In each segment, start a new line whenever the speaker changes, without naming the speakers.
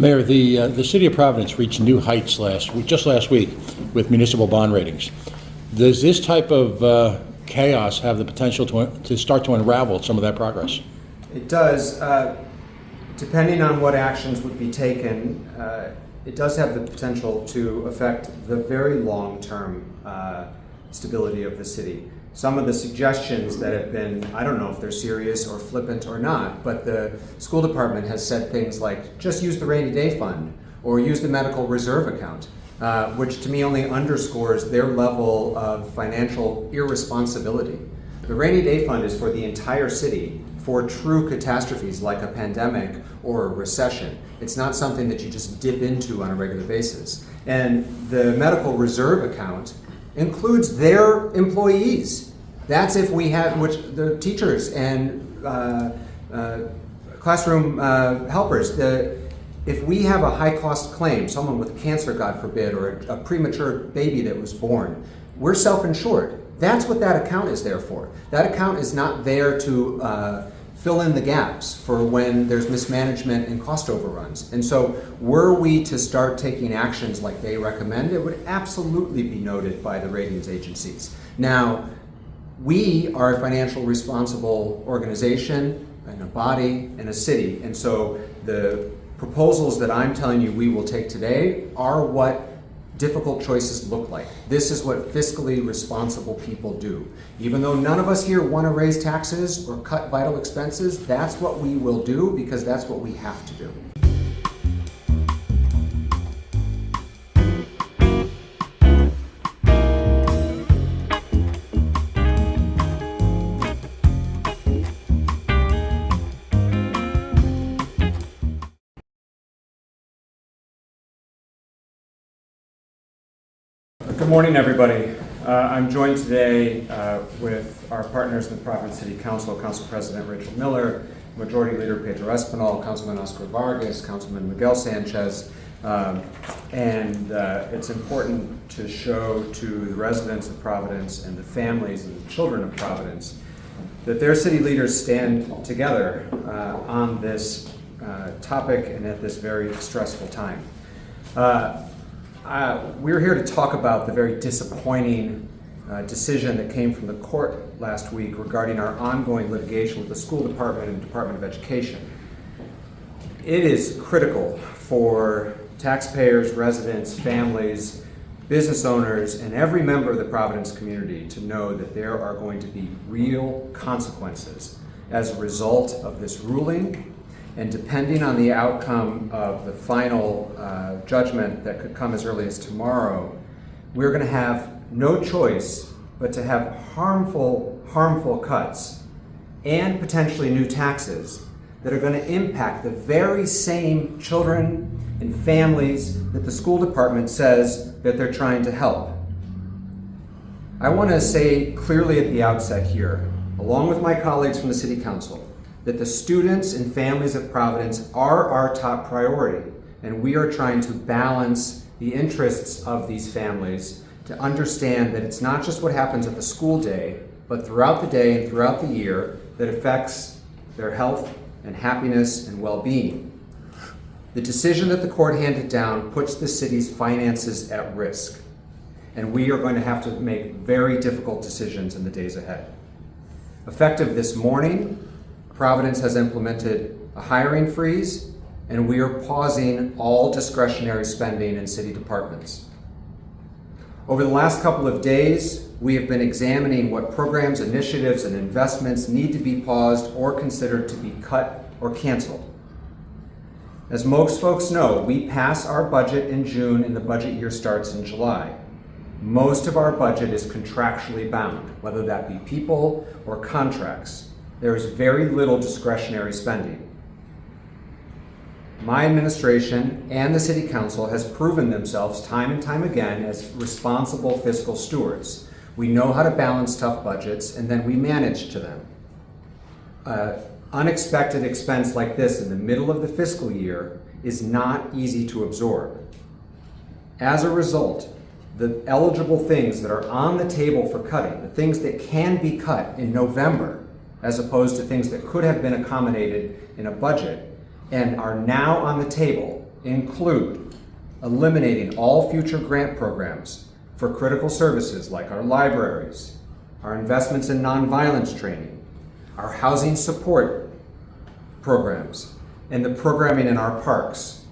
Mayor, the city of Providence reached new heights just last week with municipal bond ratings. Does this type of chaos have the potential to start to unravel some of that progress?
It does. Depending on what actions would be taken, it does have the potential to affect the very long-term stability of the city. Some of the suggestions that have been, I don't know if they're serious or flippant or not, but the school department has said things like, just use the rainy day fund or use the medical reserve account, which to me only underscores their level of financial irresponsibility. The rainy day fund is for the entire city for true catastrophes like a pandemic or a recession. It's not something that you just dip into on a regular basis. And the medical reserve account includes their employees. That's if we have, which the teachers and classroom helpers. If we have a high-cost claim, someone with cancer, God forbid, or a premature baby that was born, we're self-insured. That's what that account is there for. That account is not there to fill in the gaps for when there's mismanagement and cost overruns. And so were we to start taking actions like they recommend, it would absolutely be noted by the ratings agencies. Now, we are a financial responsible organization and a body and a city. And so the proposals that I'm telling you we will take today are what difficult choices look like. This is what fiscally responsible people do. Even though none of us here want to raise taxes or cut vital expenses, that's what we will do because that's what we have to do. Good morning, everybody. I'm joined today with our partners in the Providence City Council, Council President Rachel Miller, Majority Leader Pedro Espinal, Councilman Oscar Vargas, Councilman Miguel Sanchez, and it's important to show to the residents of Providence and the families and the children of Providence that their city leaders stand together on this topic and at this very stressful time. We're here to talk about the very disappointing decision that came from the court last week regarding our ongoing litigation with the school department and Department of Education. It is critical for taxpayers, residents, families, business owners, and every member of the Providence community to know that there are going to be real consequences as a result of this ruling. And depending on the outcome of the final judgment that could come as early as tomorrow, we're going to have no choice but to have harmful cuts and potentially new taxes that are going to impact the very same children and families that the school department says that they're trying to help. I want to say clearly at the outset here, along with my colleagues from the City Council, that the students and families of Providence are our top priority, and we are trying to balance the interests of these families to understand that it's not just what happens at the school day, but throughout the day and throughout the year that affects their health and happiness and well-being. The decision that the court handed down puts the city's finances at risk, and we are going to have to make very difficult decisions in the days ahead. Effective this morning, Providence has implemented a hiring freeze, and we are pausing all discretionary spending in city departments. Over the last couple of days, we have been examining what programs, initiatives, and investments need to be paused or considered to be cut or canceled. As most folks know, we pass our budget in June and the budget year starts in July. Most of our budget is contractually bound, whether that be people or contracts. There is very little discretionary spending. My administration and the City Council has proven themselves time and time again as responsible fiscal stewards. We know how to balance tough budgets, and then we manage to them. Unexpected expense like this in the middle of the fiscal year is not easy to absorb. As a result, the eligible things that are on the table for cutting, the things that can be cut in November, as opposed to things that could have been accommodated in a budget and are now on the table, include eliminating all future grant programs for critical services like our libraries, our investments in nonviolence training, our housing support programs, and the programming in our parks.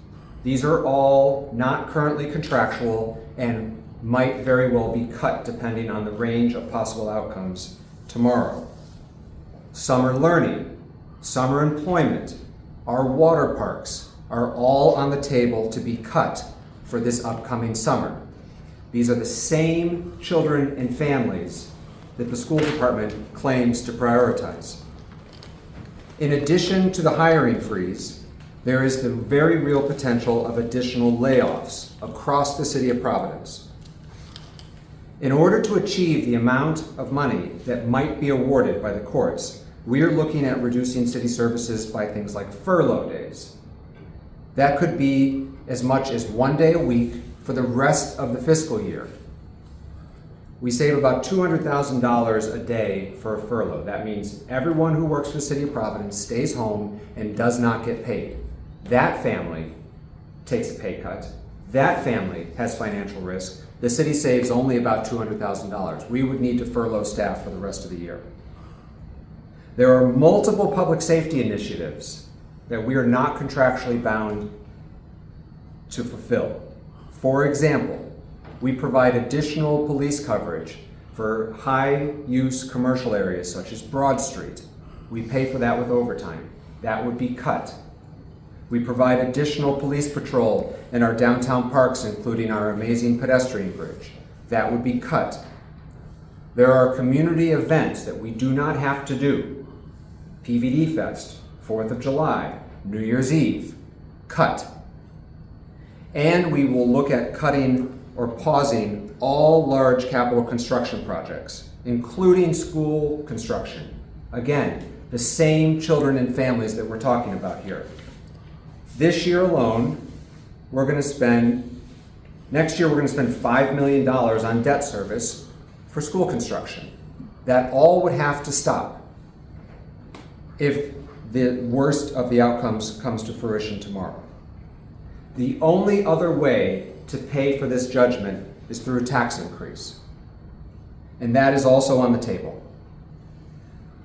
These are all not currently contractual and might very well be cut depending on the range of possible outcomes tomorrow. Summer learning, summer employment, our water parks are all on the table to be cut for this upcoming summer. These are the same children and families that the school department claims to prioritize. In addition to the hiring freeze, there is the very real potential of additional layoffs across the city of Providence. In order to achieve the amount of money that might be awarded by the courts, we are looking at reducing city services by things like furlough days. That could be as much as 1 day a week for the rest of the fiscal year. We save about $200,000 a day for a furlough. That means everyone who works for the city of Providence stays home and does not get paid. That family takes a pay cut. That family has financial risk. The city saves only about $200,000. We would need to furlough staff for the rest of the year. There are multiple public safety initiatives that we are not contractually bound to fulfill. For example, we provide additional police coverage for high-use commercial areas such as Broad Street. We pay for that with overtime. That would be cut. We provide additional police patrol in our downtown parks, including our amazing pedestrian bridge. That would be cut. There are community events that we do not have to do. PVD Fest, 4th of July, New Year's Eve, cut. And we will look at cutting or pausing all large capital construction projects, including school construction. Again, the same children and families that we're talking about here. This year alone, next year we're gonna spend $5 million on debt service for school construction. That all would have to stop if the worst of the outcomes comes to fruition tomorrow. The only other way to pay for this judgment is through a tax increase. And that is also on the table.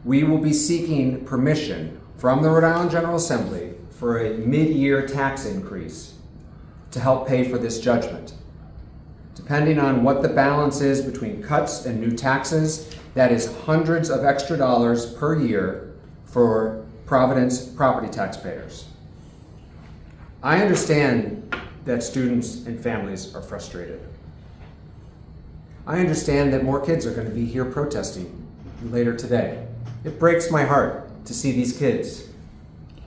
We will be seeking permission from the Rhode Island General Assembly for a mid-year tax increase to help pay for this judgment. Depending on what the balance is between cuts and new taxes, that is hundreds of extra dollars per year for Providence property taxpayers. I understand that students and families are frustrated. I understand that more kids are going to be here protesting later today. It breaks my heart to see these kids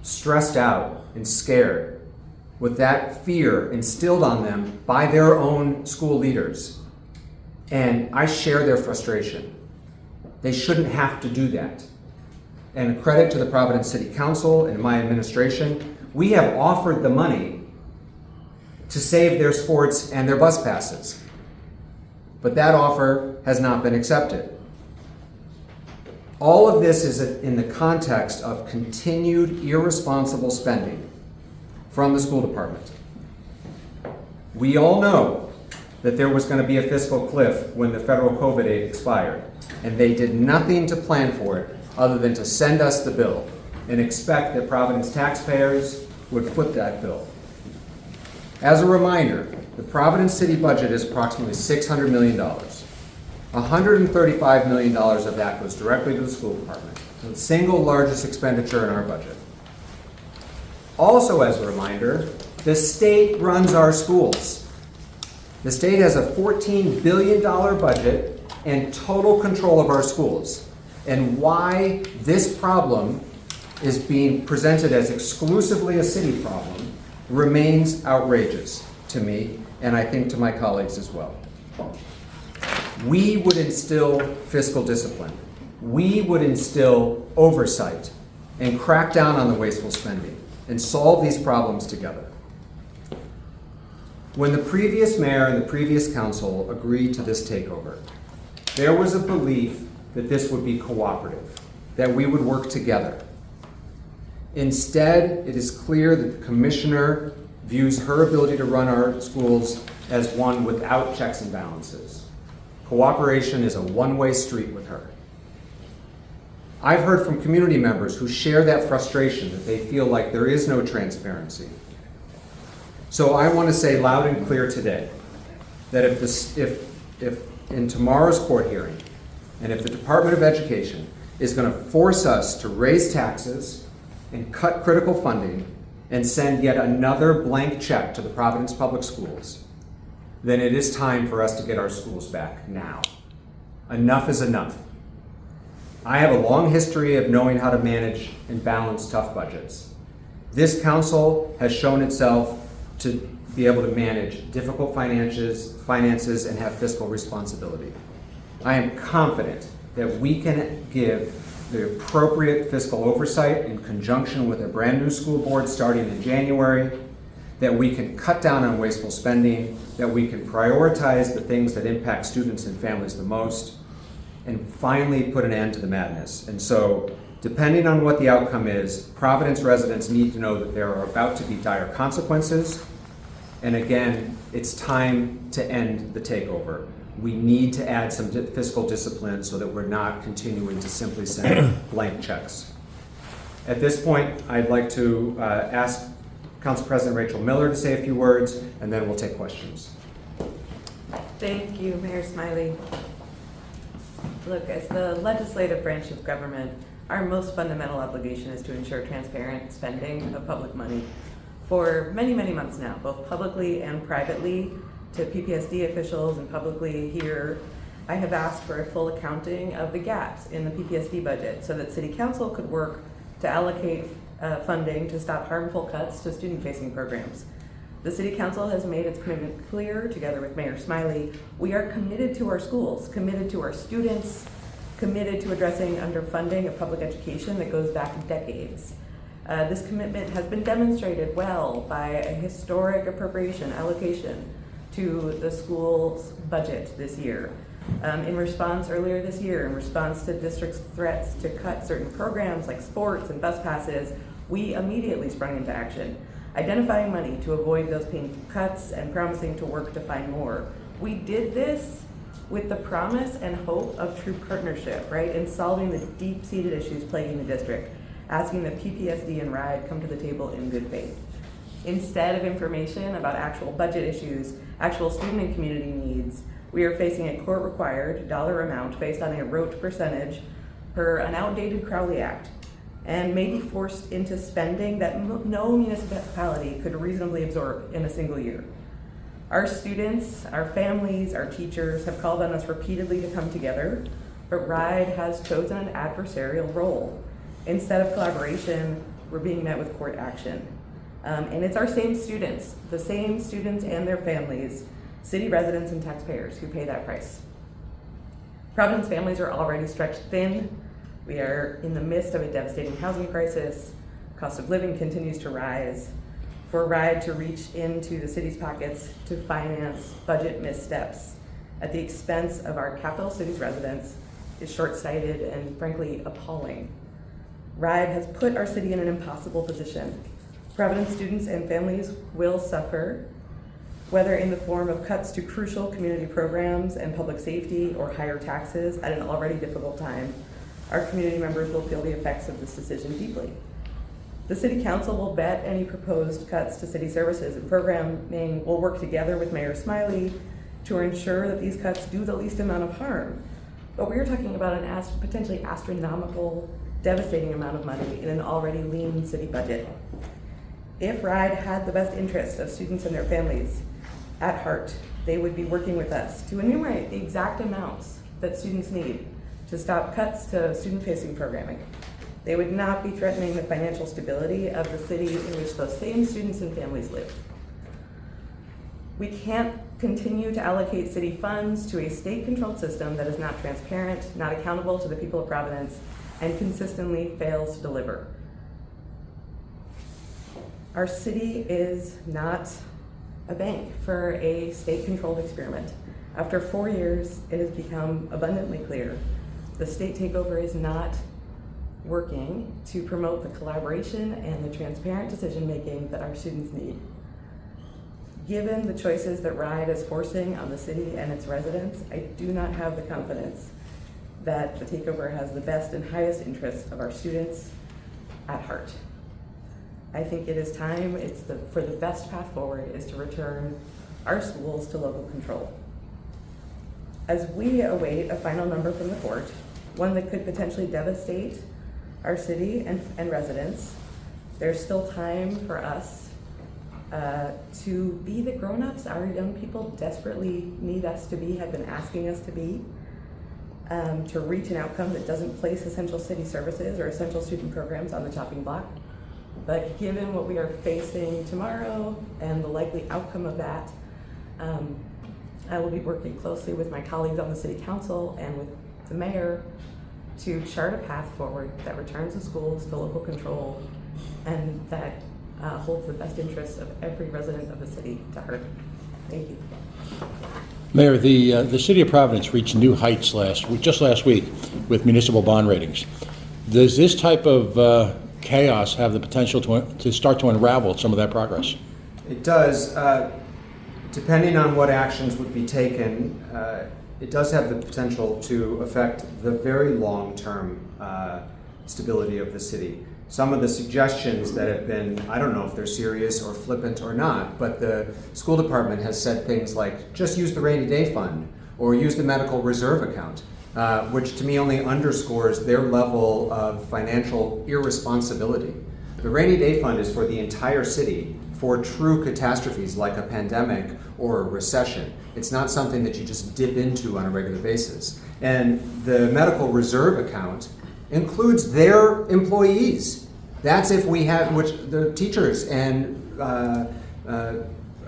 stressed out and scared with that fear instilled on them by their own school leaders. And I share their frustration. They shouldn't have to do that. And credit to the Providence City Council and my administration, we have offered the money to save their sports and their bus passes. But that offer has not been accepted. All of this is in the context of continued irresponsible spending from the school department. We all know that there was going to be a fiscal cliff when the federal COVID aid expired, and they did nothing to plan for it other than to send us the bill and expect that Providence taxpayers would foot that bill. As a reminder, the Providence city budget is approximately $600 million. $135 million of that goes directly to the school department, the single largest expenditure in our budget. Also, as a reminder, the state runs our schools. The state has a $14 billion budget and total control of our schools. And why this problem is being presented as exclusively a city problem remains outrageous to me, and I think to my colleagues as well. We would instill fiscal discipline. We would instill oversight and crack down on the wasteful spending and solve these problems together. When the previous mayor and the previous council agreed to this takeover, there was a belief that this would be cooperative, that we would work together. Instead, it is clear that the commissioner views her ability to run our schools as one without checks and balances. Cooperation is a one-way street with her. I've heard from community members who share that frustration, that they feel like there is no transparency. So I want to say loud and clear today that if in tomorrow's court hearing, and if the Department of Education is going to force us to raise taxes and cut critical funding and send yet another blank check to the Providence Public Schools, then it is time for us to get our schools back now. Enough is enough. I have a long history of knowing how to manage and balance tough budgets. This council has shown itself to be able to manage difficult finances and have fiscal responsibility. I am confident that we can give the appropriate fiscal oversight in conjunction with a brand new school board starting in January, that we can cut down on wasteful spending, that we can prioritize the things that impact students and families the most, and finally put an end to the madness. And so, depending on what the outcome is, Providence residents need to know that there are about to be dire consequences. And again, it's time to end the takeover. We need to add some fiscal discipline so that we're not continuing to simply send blank checks. At this point, I'd like to ask Council President Rachel Miller to say a few words, and then we'll take questions.
Thank you, Mayor Smiley. Look, as the legislative branch of government, our most fundamental obligation is to ensure transparent spending of public money. For many, many months now, both publicly and privately, to PPSD officials and publicly here, I have asked for a full accounting of the gaps in the PPSD budget so that City Council could work to allocate funding to stop harmful cuts to student-facing programs. The City Council has made its commitment clear, together with Mayor Smiley. We are committed to our schools, committed to our students, committed to addressing underfunding of public education that goes back decades. This commitment has been demonstrated well by a historic appropriation allocation to the school's budget this year. Earlier this year, in response to district's threats to cut certain programs like sports and bus passes, we immediately sprung into action, identifying money to avoid those painful cuts and promising to work to find more. We did this with the promise and hope of true partnership, right, in solving the deep-seated issues plaguing the district, asking that PPSD and RIDE come to the table in good faith. Instead of information about actual budget issues, actual student and community needs, we are facing a court-required dollar amount based on a rote percentage per an outdated Crowley Act, and may be forced into spending that no municipality could reasonably absorb in a single year. Our students, our families, our teachers have called on us repeatedly to come together, but RIDE has chosen an adversarial role. Instead of collaboration, we're being met with court action. And it's our same students, the same students and their families, city residents and taxpayers who pay that price. Providence families are already stretched thin. We are in the midst of a devastating housing crisis. Cost of living continues to rise. For RIDE to reach into the city's pockets to finance budget missteps at the expense of our capital city's residents is short-sighted and frankly appalling. RIDE has put our city in an impossible position. Providence students and families will suffer, whether in the form of cuts to crucial community programs and public safety or higher taxes at an already difficult time. Our community members will feel the effects of this decision deeply. The City Council will vet any proposed cuts to city services and programming. Will work together with Mayor Smiley to ensure that these cuts do the least amount of harm. But we are talking about an potentially astronomical, devastating amount of money in an already lean city budget. If RIDE had the best interests of students and their families at heart, they would be working with us to enumerate the exact amounts that students need to stop cuts to student-facing programming. They would not be threatening the financial stability of the city in which those same students and families live. We can't continue to allocate city funds to a state-controlled system that is not transparent, not accountable to the people of Providence, and consistently fails to deliver. Our city is not a bank for a state-controlled experiment. After 4 years, it has become abundantly clear the state takeover is not working to promote the collaboration and the transparent decision-making that our students need. Given the choices that RIDE is forcing on the city and its residents, I do not have the confidence that the takeover has the best and highest interests of our students at heart. I think it is time, for the best path forward is to return our schools to local control. As we await a final number from the court, one that could potentially devastate our city and residents, there's still time for us to be the grown-ups our young people desperately need us to be, have been asking us to be, to reach an outcome that doesn't place essential city services or essential student programs on the chopping block. But given what we are facing tomorrow and the likely outcome of that, I will be working closely with my colleagues on the city council and with the mayor to chart a path forward that returns the schools to local control and that holds the best interests of every resident of the city to heart. Thank you.
Mayor, the city of Providence reached new heights just last week with municipal bond ratings. Does this type of chaos have the potential to start to unravel some of that progress?
It does. Depending on what actions would be taken, it does have the potential to affect the very long-term stability of the city. Some of the suggestions that have been, I don't know if they're serious or flippant or not, but the school department has said things like, just use the rainy day fund or use the medical reserve account, which to me only underscores their level of financial irresponsibility. The rainy day fund is for the entire city for true catastrophes like a pandemic or a recession. It's not something that you just dip into on a regular basis. And the medical reserve account includes their employees. That's if we have, which the teachers and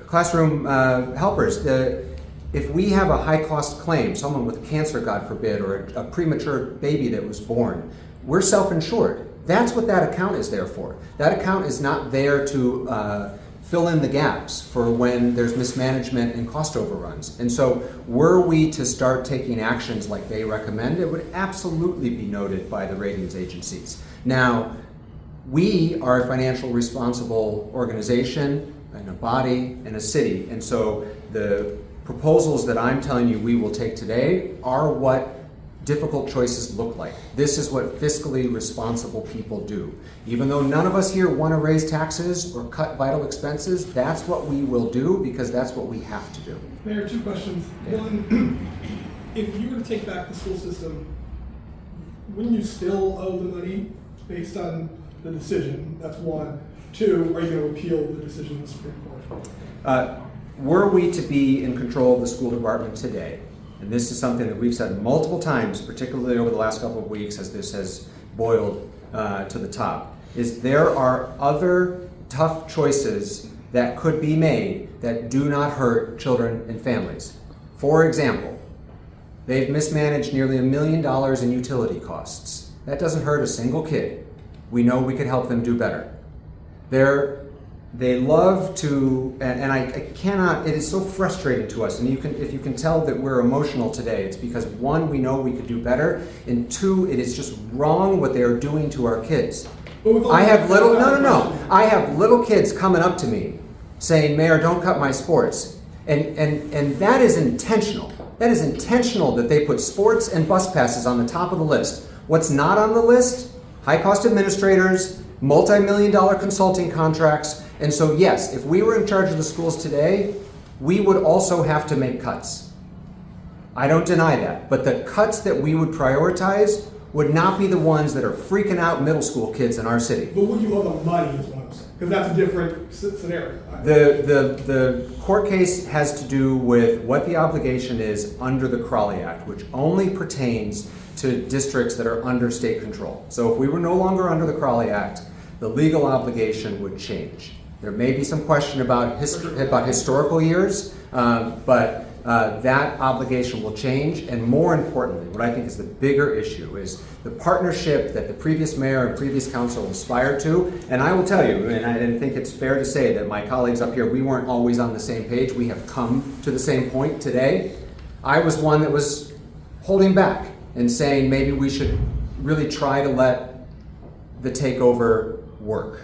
classroom helpers. If we have a high-cost claim, someone with cancer, God forbid, or a premature baby that was born, we're self-insured. That's what that account is there for. That account is not there to fill in the gaps for when there's mismanagement and cost overruns. And so were we to start taking actions like they recommend, it would absolutely be noted by the ratings agencies. Now, we are a financial responsible organization and a body and a city. And so the proposals that I'm telling you we will take today are what difficult choices look like. This is what fiscally responsible people do. Even though none of us here want to raise taxes or cut vital expenses, that's what we will do because that's what we have to do.
Mayor, two questions. One, if you were to take back the school system, wouldn't you still owe the money based on the decision? That's one. Two, are you going to appeal the decision of the Supreme Court?
Were we to be in control of the school department today, and this is something that we've said multiple times, particularly over the last couple of weeks as this has boiled to the top, is there are other tough choices that could be made that do not hurt children and families. For example, they've mismanaged nearly $1 million in utility costs. That doesn't hurt a single kid. We know we could help them do better. They love to, and I cannot, it is so frustrating to us, and if you can tell that we're emotional today, it's because one, we know we could do better, and two, it is just wrong what they are doing to our kids. I have little kids coming up to me saying, Mayor, don't cut my sports. And that is intentional. That is intentional that they put sports and bus passes on the top of the list. What's not on the list? High-cost administrators, multi-million-dollar consulting contracts. And so, yes, if we were in charge of the schools today, we would also have to make cuts. I don't deny that. But the cuts that we would prioritize would not be the ones that are freaking out middle school kids in our city.
But would you owe the money is what I'm saying? Because that's a different scenario.
The court case has to do with what the obligation is under the Crowley Act, which only pertains to districts that are under state control. So if we were no longer under the Crowley Act, the legal obligation would change. There may be some question about historical years, but that obligation will change. And more importantly, what I think is the bigger issue is the partnership that the previous mayor and previous council aspired to. And I will tell you, and I think it's fair to say that my colleagues up here, we weren't always on the same page. We have come to the same point today. I was one that was holding back and saying maybe we should really try to let the takeover work.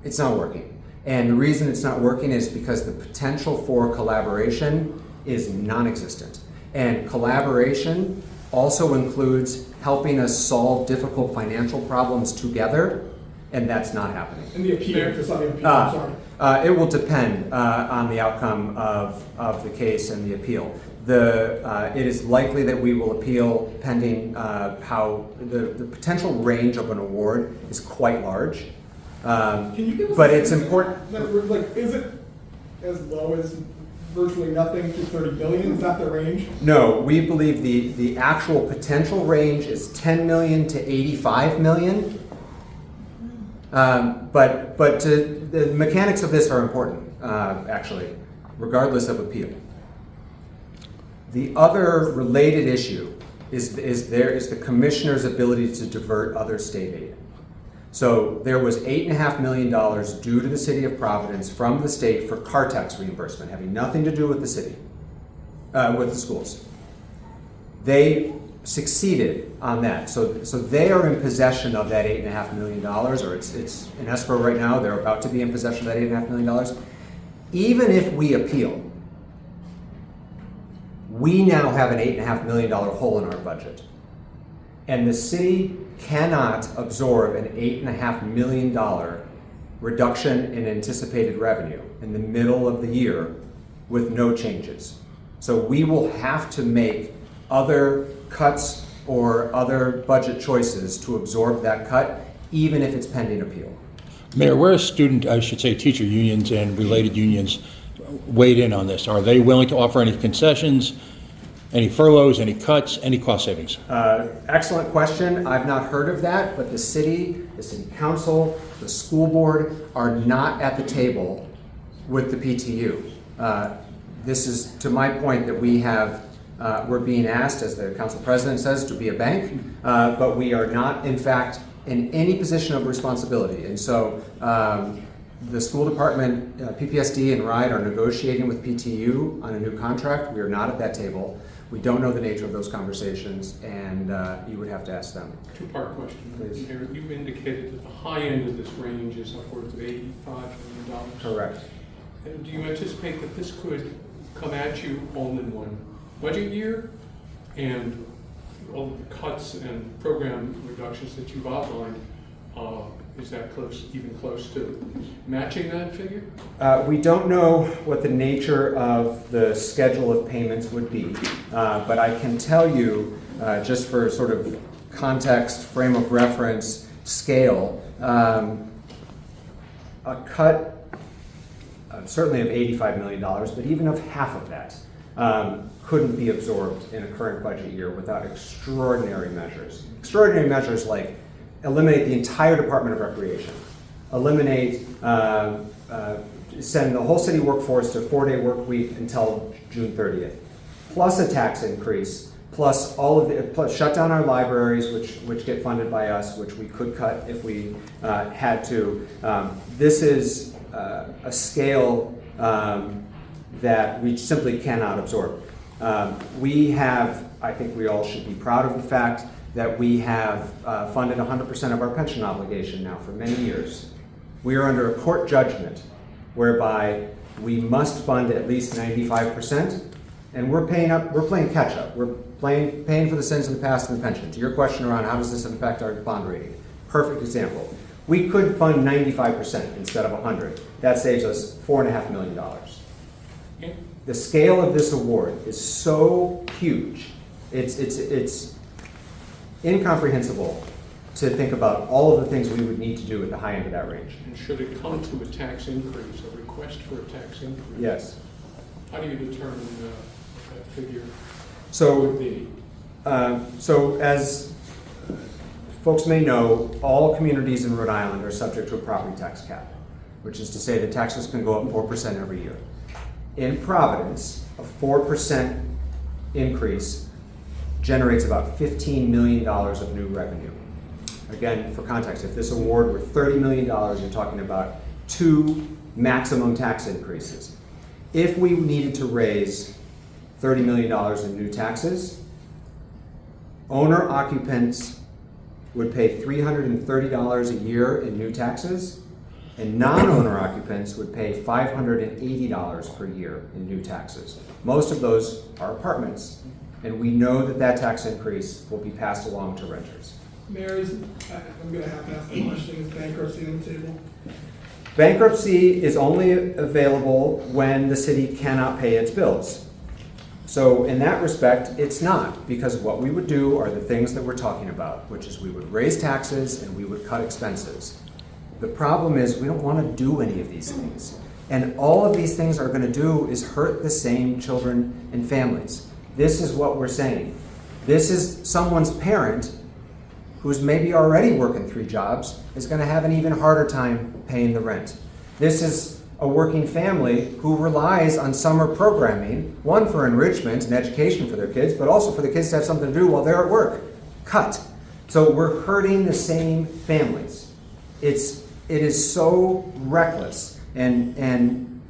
It's not working. And the reason it's not working is because the potential for collaboration is non-existent. And collaboration also includes helping us solve difficult financial problems together, and that's not happening.
And the appeal, just on the appeal, I'm sorry.
It will depend on the outcome of the case and the appeal. It is likely that we will appeal pending how the potential range of an award is quite large.
Can you give us
But
a
it's
sense
important.
like, is it as low as virtually nothing to 30 billion? Is that the range?
No, we believe the actual potential range is 10 million to 85 million. But the mechanics of this are important, actually, regardless of appeal. The other related issue is the commissioner's ability to divert other state aid. So there was $8.5 million due to the city of Providence from the state for car tax reimbursement, having nothing to do with the city, with the schools. They succeeded on that. So they are in possession of that $8.5 million, or it's in escrow right now. They're about to be in possession of that $8.5 million. Even if we appeal, we now have an $8.5 million hole in our budget. And the city cannot absorb an $8.5 million reduction in anticipated revenue in the middle of the year with no changes. So we will have to make other cuts or other budget choices to absorb that cut, even if it's pending appeal.
Mayor, where are teacher unions and related unions weighed in on this? Are they willing to offer any concessions, any furloughs, any cuts, any cost savings?
Excellent question. I've not heard of that, but the city council, the school board are not at the table with the PTU. This is to my point that we're being asked, as the council president says, to be a bank, but we are not, in fact, in any position of responsibility. And so the school department, PPSD and RIDE are negotiating with PTU on a new contract. We are not at that table. We don't know the nature of those conversations, and you would have to ask them.
Two-part question.
Please.
Mayor, you indicated that the high end of this range is upwards of $85 million.
Correct.
And do you anticipate that this could come at you all in one budget year? And all the cuts and program reductions that you've outlined, is that even close to matching that figure?
We don't know what the nature of the schedule of payments would be, but I can tell you, just for sort of context, frame of reference, scale, a cut certainly of $85 million, but even of half of that couldn't be absorbed in a current budget year without extraordinary measures. Extraordinary measures like eliminate the entire Department of Recreation, eliminate, send the whole city workforce to a 4-day work week until June 30th, plus a tax increase, plus plus shut down our libraries, which get funded by us, which we could cut if we had to. This is a scale that we simply cannot absorb. We have, I think we all should be proud of the fact that we have funded 100% of our pension obligation now for many years. We are under a court judgment whereby we must fund at least 95%, and we're playing catch up. We're paying for the sins of the past in the pension. To your question around how does this affect our bond rating? Perfect example. We could fund 95% instead of 100. That saves us $4.5 million. The scale of this award is so huge. It's incomprehensible to think about all of the things we would need to do at the high end of that range.
And should it come to a tax increase, a request for a tax increase?
Yes.
How do you determine that figure
So,
would be?
so as folks may know, all communities in Rhode Island are subject to a property tax cap, which is to say the taxes can go up 4% every year. In Providence, a 4% increase generates about $15 million of new revenue. Again, for context, if this award were $30 million, you're talking about 2 maximum tax increases. If we needed to raise $30 million in new taxes, owner occupants would pay $330 a year in new taxes, and non-owner occupants would pay $580 per year in new taxes. Most of those are apartments, and we know that that tax increase will be passed along to renters.
Mayor, I'm gonna have to ask the question, is bankruptcy on the table?
Bankruptcy is only available when the city cannot pay its bills. So in that respect, it's not, because what we would do are the things that we're talking about, which is we would raise taxes and we would cut expenses. The problem is we don't want to do any of these things. And all of these things are going to do is hurt the same children and families. This is what we're saying. This is someone's parent who's maybe already working 3 jobs is going to have an even harder time paying the rent. This is a working family who relies on summer programming, one for enrichment and education for their kids, but also for the kids to have something to do while they're at work. Cut. So we're hurting the same families. It is so reckless, and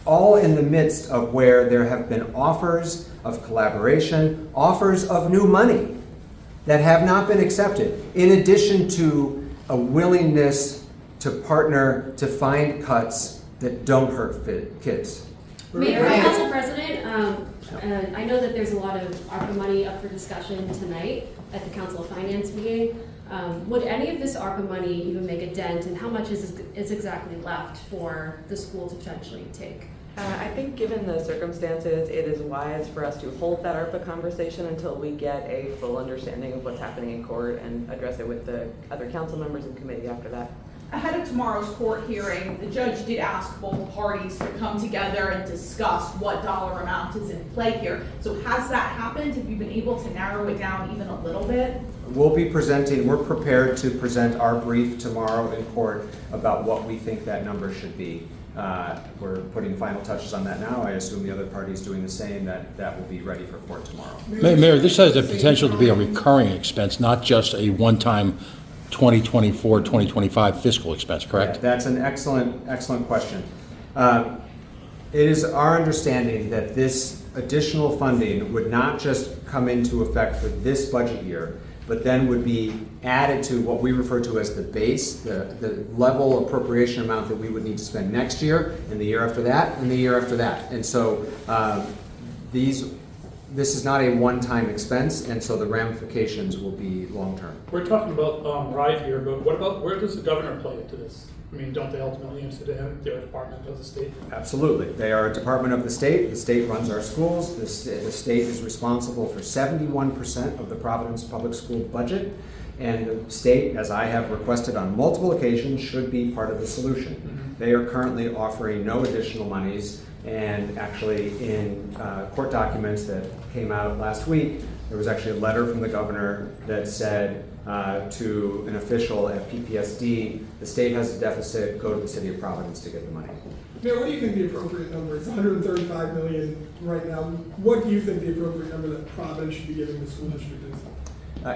all in the midst of where there have been offers of collaboration, offers of new money that have not been accepted, in addition to a willingness to partner to find cuts that don't hurt kids.
Mayor, Council President, I know that there's a lot of ARPA money up for discussion tonight at the Council of Finance meeting. Would any of this ARPA money even make a dent, and how much is exactly left for the school to potentially take?
I think given the circumstances, it is wise for us to hold that ARPA conversation until we get a full understanding of what's happening in court and address it with the other council members and committee after that.
Ahead of tomorrow's court hearing, the judge did ask both parties to come together and discuss what dollar amount is in play here. So has that happened? Have you been able to narrow it down even a little bit?
We're prepared to present our brief tomorrow in court about what we think that number should be. We're putting final touches on that now. I assume the other party's doing the same, that will be ready for court tomorrow.
Mayor, this has the potential to be a recurring expense, not just a one-time 2024, 2025 fiscal expense, correct?
Yeah, that's an excellent question. It is our understanding that this additional funding would not just come into effect for this budget year, but then would be added to what we refer to as the base, the level appropriation amount that we would need to spend next year, and the year after that, and the year after that. And so this is not a one-time expense, and so the ramifications will be long-term.
We're talking about RIDE here, but what about, where does the governor play into this? I mean, don't they ultimately answer to him? They're a department of the state.
Absolutely. They are a department of the state. The state runs our schools. The state is responsible for 71% of the Providence public school budget. And the state, as I have requested on multiple occasions, should be part of the solution. Mm-hmm. They are currently offering no additional monies. And actually in court documents that came out last week, there was actually a letter from the governor that said to an official at PPSD, the state has a deficit, go to the city of Providence to get the money.
Mayor, what do you think the appropriate number is? 135 million right now. What do you think the appropriate number that Providence should be giving the school district is?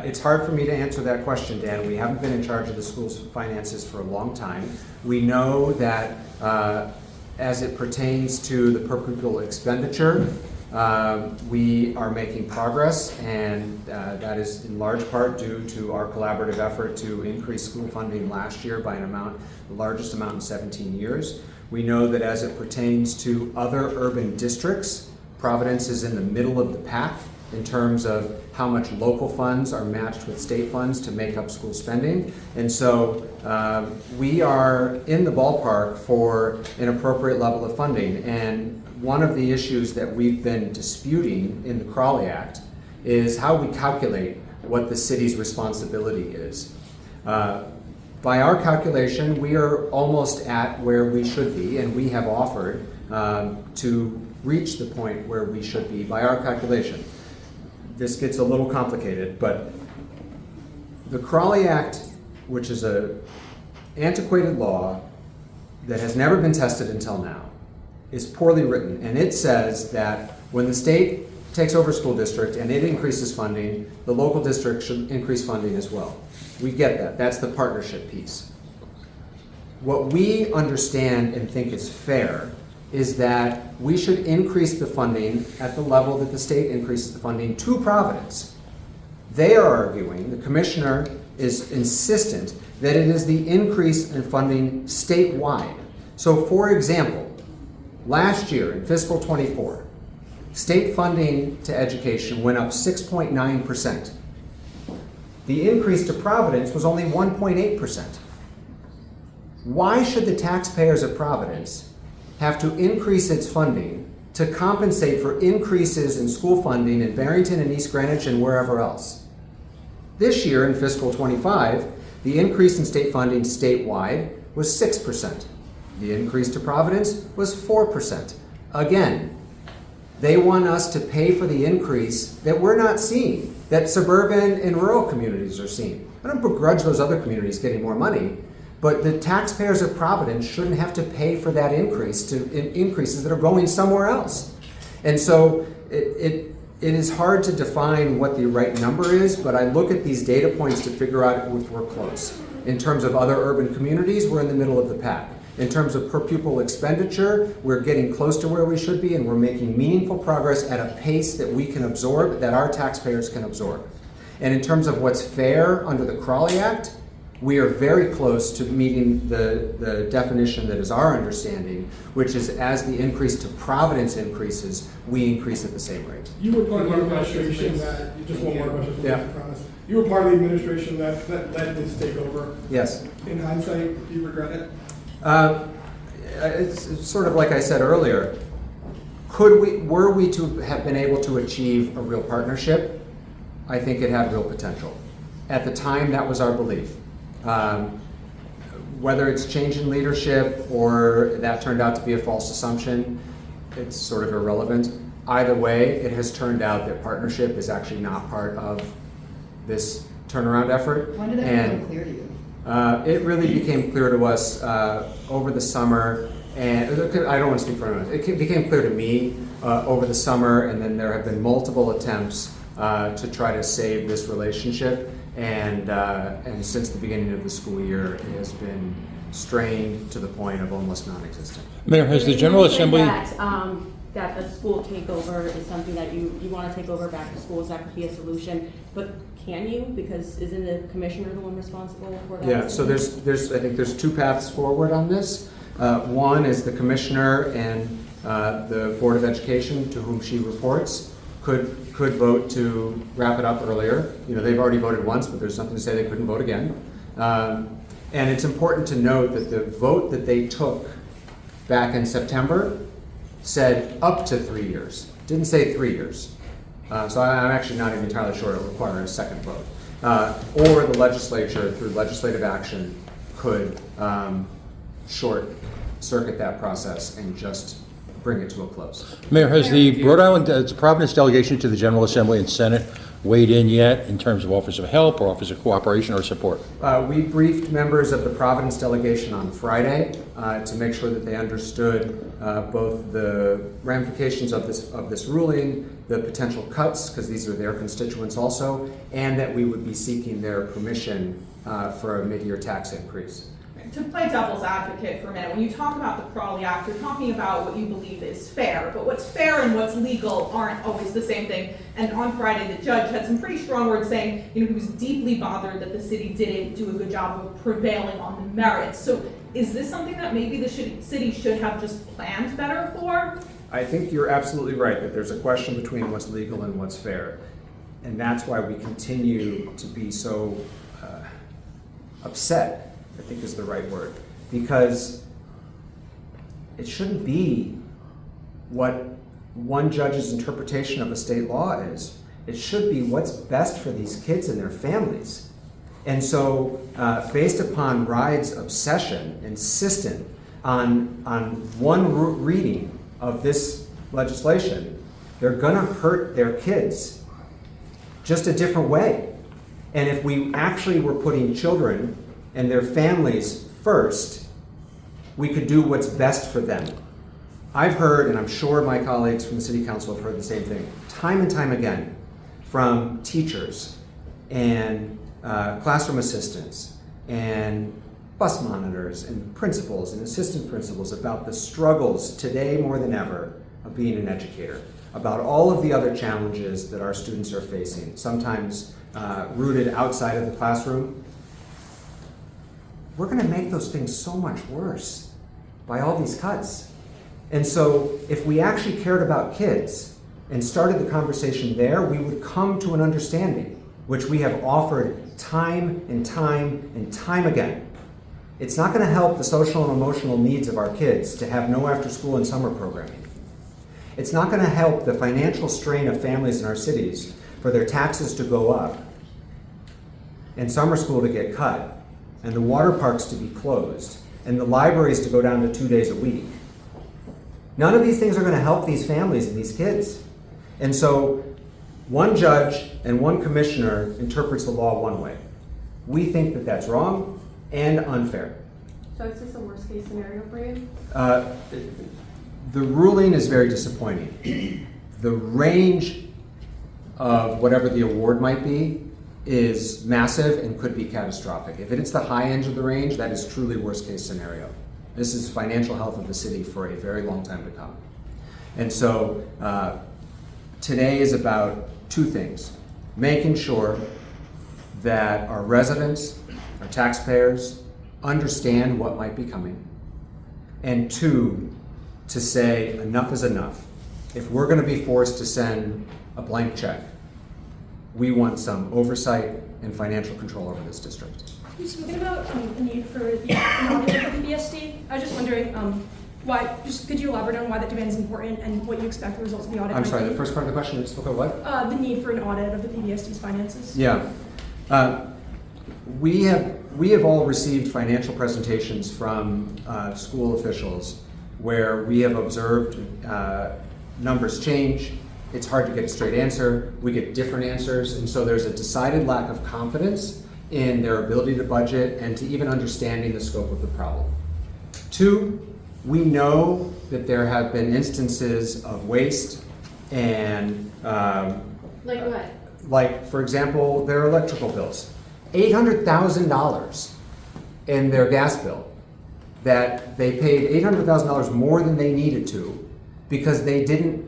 It's hard for me to answer that question, Dan. We haven't been in charge of the school's finances for a long time. We know that as it pertains to the per pupil expenditure, we are making progress, and that is in large part due to our collaborative effort to increase school funding last year by an amount, the largest amount in 17 years. We know that as it pertains to other urban districts, Providence is in the middle of the pack in terms of how much local funds are matched with state funds to make up school spending. And so we are in the ballpark for an appropriate level of funding. And one of the issues that we've been disputing in the Crowley Act is how we calculate what the city's responsibility is. By our calculation, we are almost at where we should be, and we have offered to reach the point where we should be by our calculation. This gets a little complicated, but the Crowley Act, which is an antiquated law that has never been tested until now, is poorly written, and it says that when the state takes over a school district and it increases funding, the local district should increase funding as well. We get that. That's the partnership piece. What we understand and think is fair is that we should increase the funding at the level that the state increases the funding to Providence. They are arguing, the commissioner is insistent that it is the increase in funding statewide. So for example, last year in fiscal 24, state funding to education went up 6.9%. The increase to Providence was only 1.8%. Why should the taxpayers of Providence have to increase its funding to compensate for increases in school funding in Barrington and East Greenwich and wherever else? This year in fiscal 25, the increase in state funding statewide was 6%. The increase to Providence was 4%. Again, they want us to pay for the increase that we're not seeing, that suburban and rural communities are seeing. I don't begrudge those other communities getting more money, but the taxpayers of Providence shouldn't have to pay for that increase to increases that are going somewhere else. And so it is hard to define what the right number is, but I look at these data points to figure out if we're close. In terms of other urban communities, we're in the middle of the pack. In terms of per pupil expenditure, we're getting close to where we should be, and we're making meaningful progress at a pace that we can absorb, that our taxpayers can absorb. And in terms of what's fair under the Crowley Act, we are very close to meeting the definition that is our understanding, which is as the increase to Providence increases, we increase at the same rate.
You were part of the administration that, just one more question,
Yeah.
I promise. You were part of the administration that led this takeover.
Yes.
In hindsight, do you regret it?
It's sort of like I said earlier, were we to have been able to achieve a real partnership, I think it had real potential. At the time, that was our belief. Whether it's change in leadership or that turned out to be a false assumption, it's sort of irrelevant. Either way, it has turned out that partnership is actually not part of this turnaround effort.
When did that become clear to you?
It really became clear to us over the summer, and I don't want to speak for anyone. It became clear to me over the summer, and then there have been multiple attempts to try to save this relationship. And since the beginning of the school year, it has been strained to the point of almost non-existent.
Mayor, has the General
You said
Assembly...
that the school takeover is something that you want to take over back to schools, that could be a solution, but can you? Because isn't the commissioner the one responsible for that?
Yeah, so I think there's two paths forward on this. One is the commissioner and the Board of Education, to whom she reports, could vote to wrap it up earlier. You know, they've already voted once, but there's nothing to say they couldn't vote again. And it's important to note that the vote that they took back in September said up to 3 years, didn't say 3 years. So I'm actually not even entirely sure it will require a second vote. Or the legislature, through legislative action, could short circuit that process and just bring it to a close.
Mayor, has the Rhode Island, the Providence delegation to the General Assembly and Senate weighed in yet in terms of offers of help or offers of cooperation or support?
We briefed members of the Providence delegation on Friday to make sure that they understood both the ramifications of this ruling, the potential cuts, because these are their constituents also, and that we would be seeking their permission for a mid-year tax increase.
To play devil's advocate for a minute, when you talk about the Crowley Act, you're talking about what you believe is fair, but what's fair and what's legal aren't always the same thing. And on Friday, the judge had some pretty strong words saying, he was deeply bothered that the city didn't do a good job of prevailing on the merits. So is this something that maybe the city should have just planned better for?
I think you're absolutely right that there's a question between what's legal and what's fair. And that's why we continue to be so upset, I think is the right word, because it shouldn't be what one judge's interpretation of a state law is. It should be what's best for these kids and their families. And so, based upon Ride's obsession, insistent on one reading of this legislation, they're gonna hurt their kids just a different way. And if we actually were putting children and their families first, we could do what's best for them. I've heard, and I'm sure my colleagues from the City Council have heard the same thing, time and time again, from teachers and classroom assistants and bus monitors and principals and assistant principals about the struggles today more than ever of being an educator, about all of the other challenges that our students are facing, sometimes rooted outside of the classroom, we're going to make those things so much worse by all these cuts. And so if we actually cared about kids and started the conversation there, we would come to an understanding, which we have offered time and time and time again. It's not going to help the social and emotional needs of our kids to have no after-school and summer programming. It's not going to help the financial strain of families in our cities for their taxes to go up and summer school to get cut and the water parks to be closed and the libraries to go down to 2 days a week. None of these things are going to help these families and these kids. And so one judge and one commissioner interprets the law one way. We think that that's wrong and unfair.
So is this a worst case scenario for you?
The ruling is very disappointing. The range of whatever the award might be is massive and could be catastrophic. If it's the high end of the range, that is truly worst case scenario. This is financial health of the city for a very long time to come. And so today is about two things: making sure that our residents, our taxpayers, understand what might be coming, and two, to say enough is enough. If we're going to be forced to send a blank check, we want some oversight and financial control over this district.
You've spoken about the need for an audit of the PBSD. I was just wondering could you elaborate on why that demand is important and what you expect the results of the audit
I'm
might
sorry,
be?
the first part of the question, you spoke of what?
The need for an audit of the PBSD's finances.
Yeah. We have all received financial presentations from school officials where we have observed numbers change. It's hard to get a straight answer. We get different answers. And so there's a decided lack of confidence in their ability to budget and to even understanding the scope of the problem. Two, we know that there have been instances of waste and
Like what?
like, for example, their electrical bills. $800,000 in their gas bill that they paid $800,000 more than they needed to because they didn't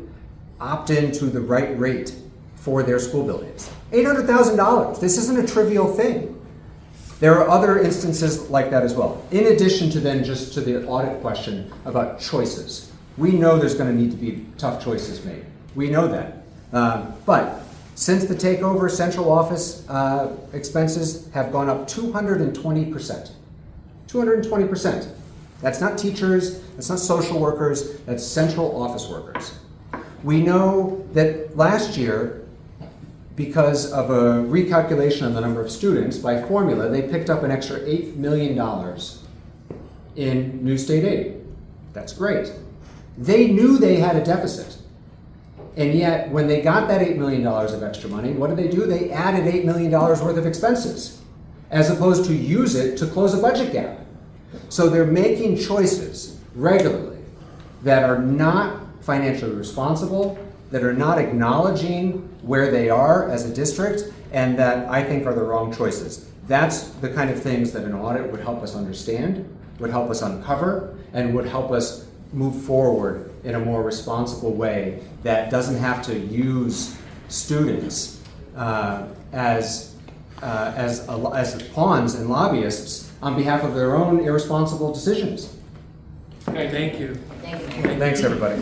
opt into the right rate for their school buildings. $800,000. This isn't a trivial thing. There are other instances like that as well. In addition to then just to the audit question about choices. We know there's going to need to be tough choices made. We know that. But since the takeover, central office expenses have gone up 220%. 220%. That's not teachers, that's not social workers, that's central office workers. We know that last year, because of a recalculation of the number of students by formula, they picked up an extra $8 million in new state aid. That's great. They knew they had a deficit. And yet, when they got that $8 million of extra money, what did they do? They added $8 million worth of expenses, as opposed to use it to close a budget gap. So they're making choices regularly that are not financially responsible, that are not acknowledging where they are as a district, and that I think are the wrong choices. That's the kind of things that an audit would help us understand, would help us uncover, and would help us move forward in a more responsible way that doesn't have to use students as pawns and lobbyists on behalf of their own irresponsible decisions.
Okay, thank you.
Thanks, everybody.